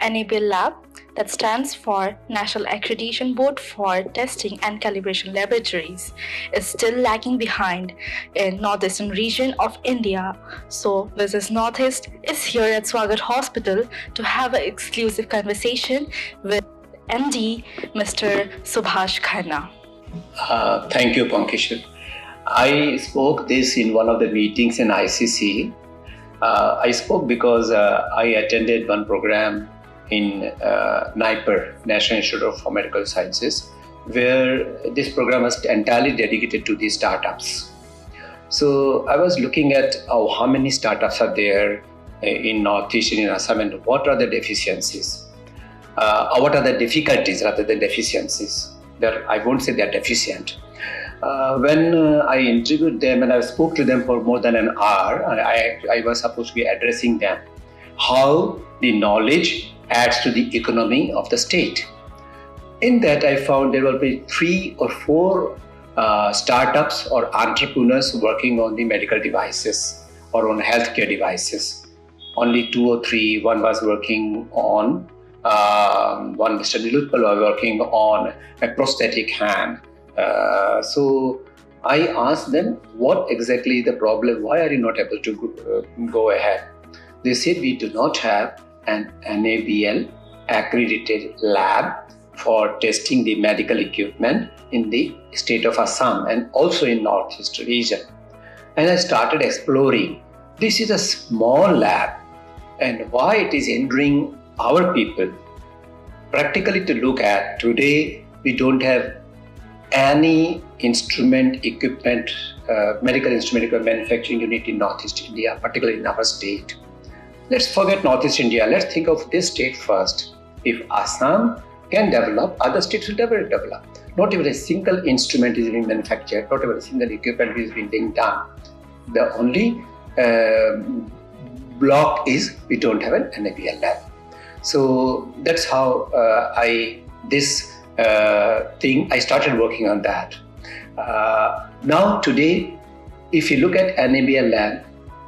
NABL Lab, that stands for National Accreditation Board for Testing and Calibration Laboratories, is still lagging behind in northeastern region of India. So Business Northeast is here at Swagat Hospital to have an exclusive conversation with MD, Mr. Subhash Khanna. Thank you, Pankaj. I spoke this in one of the meetings in ICC. I spoke because I attended one program in NIPER, National Institute of Medical Sciences, where this program was entirely dedicated to the startups. So I was looking at how many startups are there in Northeast in Assam and what are the deficiencies. What are the difficulties rather than deficiencies? I won't say they're deficient. When I interviewed them and I spoke to them for more than an hour, I was supposed to be addressing them how the knowledge adds to the economy of the state. In that, I found there will be 3 or 4 startups or entrepreneurs working on the medical devices or on healthcare devices. Only 2 or 3. One was working on one Mr. Nilutpal was working on a prosthetic hand. So I asked them, what exactly is the problem? Why are you not able to go ahead? They said, we do not have an NABL-accredited lab for testing the medical equipment in the state of Assam and also in Northeast region. And I started exploring. This is a small lab, and why it is hindering our people. Practically to look at, today we don't have any medical instrument equipment manufacturing unit in Northeast India, particularly in our state. Let's forget Northeast India. Let's think of this state first. If Assam can develop, other states will develop. Not even a single instrument is being manufactured, not even a single equipment is being done. The only block is we don't have an NABL lab. So that's how I started working on that. Now today, if you look at NABL lab,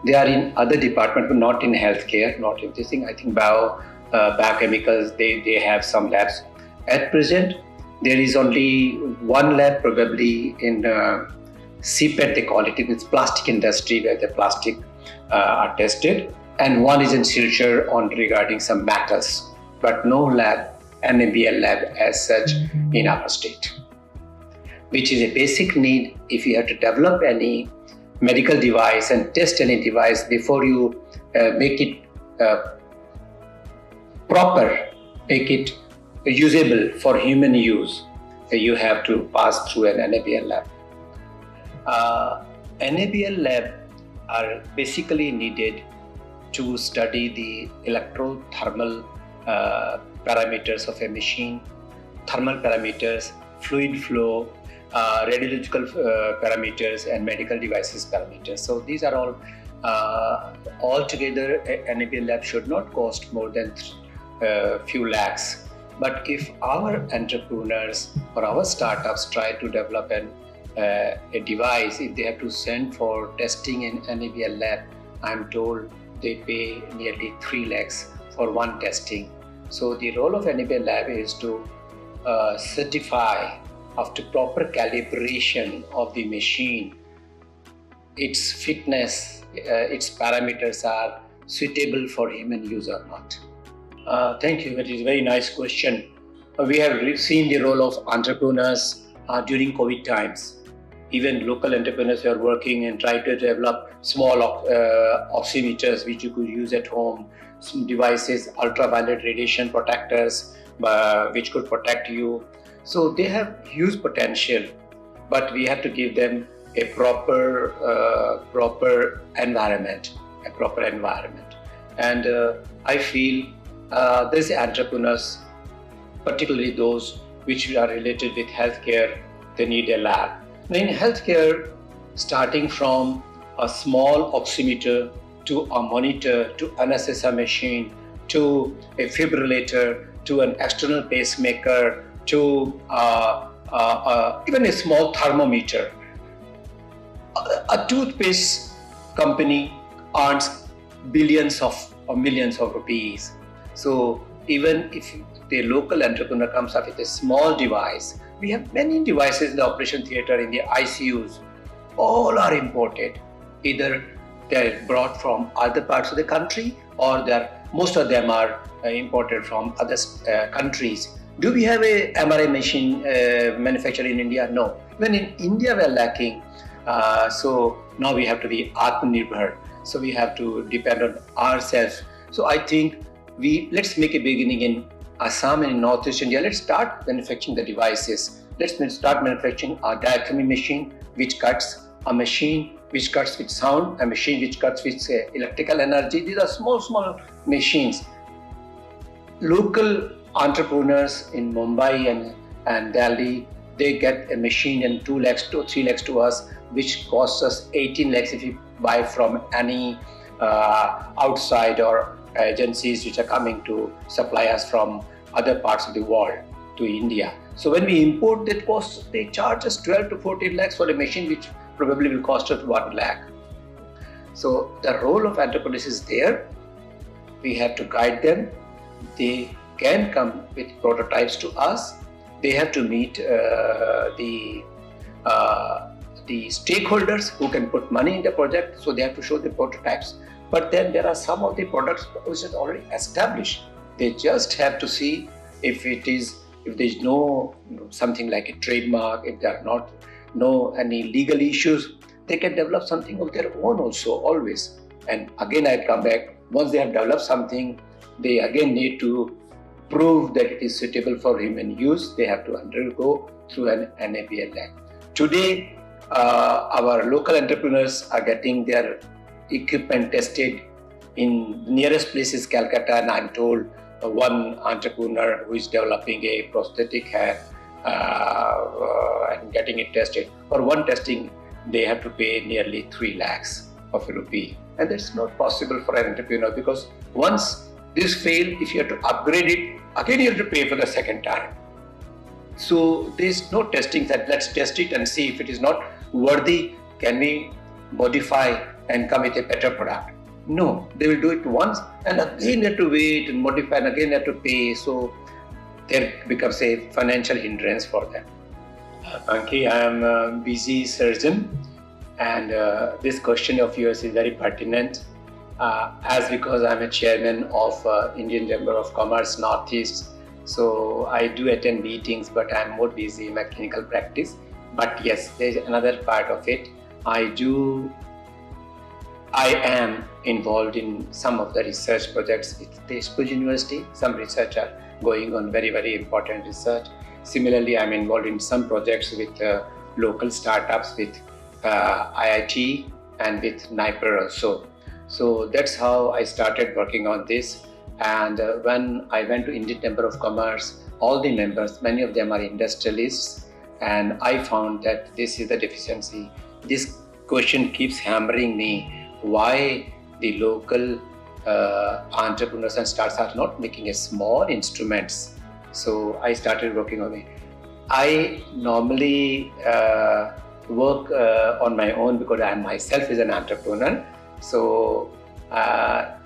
they are in other departments, but not in healthcare, not in this thing. I think biochemicals, they have some labs. At present, there is only one lab probably in CPET, they call it, in its plastic industry where the plastic are tested. And one is in Silchar on regarding some metals, but no lab, NABL lab as such in our state, which is a basic need if you have to develop any medical device and test any device before you make it proper, make it usable for human use. You have to pass through an NABL lab. NABL lab are basically needed to study the electrothermal parameters of a machine, thermal parameters, fluid flow, radiological parameters, and medical devices parameters. So these are all altogether. NABL lab should not cost more than few lakhs. But if our entrepreneurs or our startups try to develop a device, if they have to send for testing in NABL lab, I'm told they pay nearly 3 lakhs for one testing. So the role of NABL lab is to certify after proper calibration of the machine, its fitness, its parameters are suitable for human use or not. Thank you. It is a very nice question. We have seen the role of entrepreneurs during COVID times. Even local entrepreneurs who are working and try to develop small oximeters which you could use at home, some devices, ultraviolet radiation protectors which could protect you. So they have huge potential, but we have to give them a proper environment, And I feel these entrepreneurs, particularly those which are related with healthcare, they need a lab. In healthcare, starting from a small oximeter to a monitor to an SSR machine to a fibrillator to an external pacemaker to even a small thermometer. A toothpaste company earns billions or millions of rupees. So even if the local entrepreneur comes up with a small device, we have many devices in the operation theatre, in the ICUs, all are imported. Either they're brought from other parts of the country, or most of them are imported from other countries. Do we have a MRI machine manufactured in India? No. Even in India, we're lacking. So now we have to be Atmanirbhar. So we have to depend on ourselves. So I think let's make a beginning in Assam and in Northeast India. Let's start manufacturing the devices. Let's start manufacturing a diathermy machine which cuts, a machine which cuts with sound, a machine which cuts with electrical energy. These are small machines. Local entrepreneurs in Mumbai and Delhi, they get a machine and 2 lakhs to 3 lakhs to us, which costs us 18 lakhs if we buy from any outside or agencies which are coming to supply us from other parts of the world to India. So when we import that cost, they charge us 12 to 14 lakhs for a machine which probably will cost us 1 lakh. So the role of entrepreneurs is there. We have to guide them. They can come with prototypes to us. They have to meet the stakeholders who can put money in the project, so they have to show the prototypes. But then there are some of the products which are already established. They just have to see if there's no something like a trademark, if there are no any legal issues, they can develop something of their own also, always. And again, I come back, once they have developed something, they again need to prove that it is suitable for human use. They have to undergo through an NABL. Today, our local entrepreneurs are getting their equipment tested in nearest places, Calcutta, and I'm told one entrepreneur who is developing a prosthetic hand and getting it tested. For one testing, they have to pay nearly 3 lakhs of rupee. And that's not possible for an entrepreneur, because once this fails, if you have to upgrade it, again you have to pay for the second time. So there's no testing that let's test it and see if it is not worthy, can we modify and come with a better product. No, they will do it once and again have to wait and modify and again have to pay. So there becomes a financial hindrance for them. Panki, I am a busy surgeon, and this question of yours is very pertinent. Because I'm a chairman of Indian Chamber of Commerce Northeast, so I do attend meetings, but I'm more busy in my clinical practice. But yes, there's another part of it. I am involved in some of the research projects with the School University. Some research are going on, very, very important research. Similarly, I'm involved in some projects with local startups, with IIT and with NIPER also. So that's how I started working on this. And when I went to Indian Chamber of Commerce, all the members, many of them are industrialists, and I found that this is the deficiency. This question keeps hammering me, why the local entrepreneurs and startups are not making a small instruments. So I started working on it. I normally work on my own because I myself is an entrepreneur. So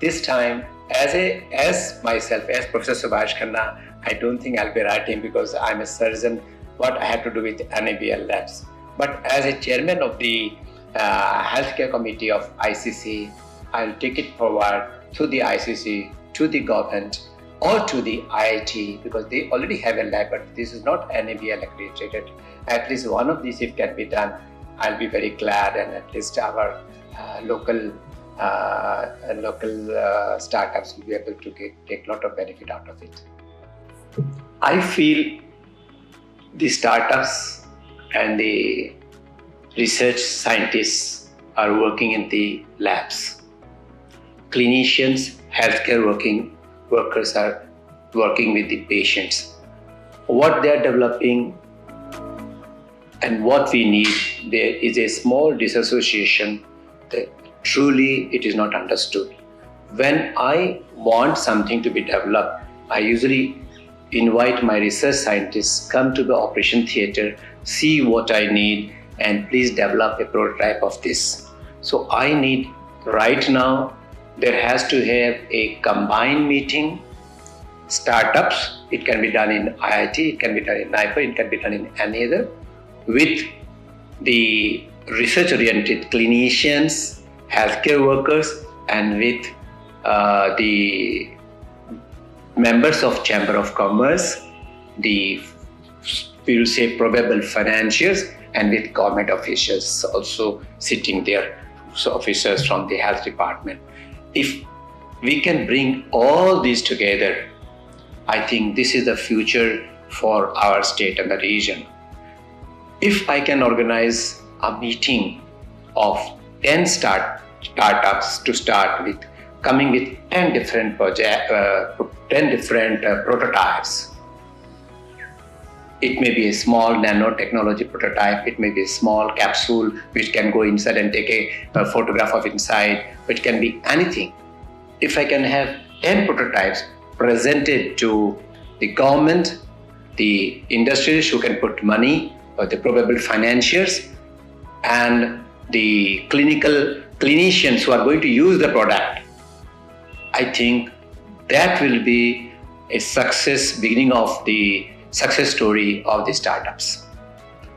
this time, as myself, as Professor Subhash Khanna, I don't think I'll be writing because I'm a surgeon. What I have to do with NABL labs. But as a chairman of the healthcare committee of ICC, I'll take it forward to the ICC, to the government, or to the IIT, because they already have a lab, but this is not NABL-accredited. At least one of these, if can be done, I'll be very glad, and at least our local startups will be able to take a lot of benefit out of it. I feel the startups and the research scientists are working in the labs. Clinicians, healthcare workers are working with the patients. What they are developing and what we need, there is a small disassociation that truly it is not understood. When I want something to be developed, I usually invite my research scientists, come to the operation theatre, see what I need, and please develop a prototype of this. So I need, right now, there has to have a combined meeting, startups. It can be done in IIT, it can be done in NIPER, it can be done in any other, with the research-oriented clinicians, healthcare workers, and with the members of Chamber of Commerce, we will say probable financiers, and with government officials also sitting there, so officers from the health department. If we can bring all these together, I think this is the future for our state and the region. If I can organize a meeting of 10 startups to start with, coming with 10 different prototypes. It may be a small nanotechnology prototype, it may be a small capsule which can go inside and take a photograph of inside, which can be anything. If I can have 10 prototypes presented to the government, the industries who can put money, or the probable financiers, and the clinicians who are going to use the product, I think that will be a beginning of the success story of the startups.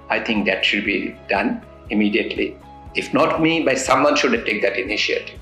I think that should be done immediately. If not me, by someone should take that initiative.